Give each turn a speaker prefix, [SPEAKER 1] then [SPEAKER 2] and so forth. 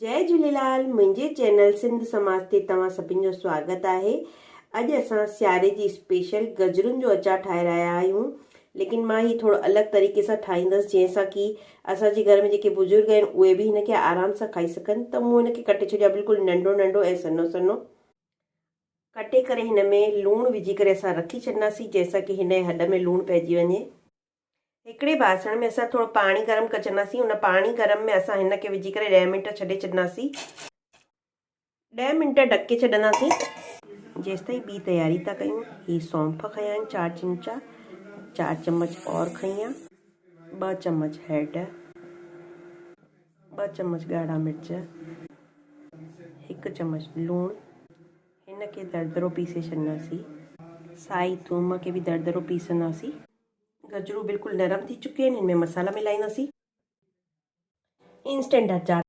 [SPEAKER 1] जय झूलेलाल। मुंहिंजे चैनल सिंध समाज ते तव्हां सभिनि जो स्वागत आहे। अॼु असां सियारे जी स्पेशल गजरुनि जो अचार ठाहे रहिया आहियूं, लेकिन मां ही थोरो अलॻि तरीक़े सां ठाहींदसि, जंहिंसां की असांजे घर में जेके बुजुर्ग आहिनि उहे बि हिनखे आराम सां खाई सघनि। त मूं हिनखे कटे छॾियो आहे, बिल्कुलु नंढो नंढो ऐं सन्हो सन्हो कटे करे। हिन में लूणु विझी करे असां रखी छॾंदासीं, जंहिंसां की हिन जे हॾ में लूणु पइजी वञे। हिकिड़े बासण में असां थोरो पाणी गरम करे छॾंदासीं। उन पाणी गरम में असां हिनखे विझी करे 10 मिंट छॾे छॾंदासीं। 10 मिंट ढके छॾंदासीं जेसि ताईं ॿी तयारी था कयूं। ही सौंफ खयां आहिनि 4 चमचा, 4 चम्मच और खई आहे, 2 चम्मच हैड, 2 चम्मच ॻाढ़ा मिर्च, 1 चम्मच लूणु। हिनखे दरदरो पीसे छॾंदासीं। साई थूम खे बि दरदरो पीसंदासीं। गजरूं बिल्कुलु नरम थी चुकियूं आहिनि। हिन में मसाला मिलाईंदासीं। इंस्टेंट अचार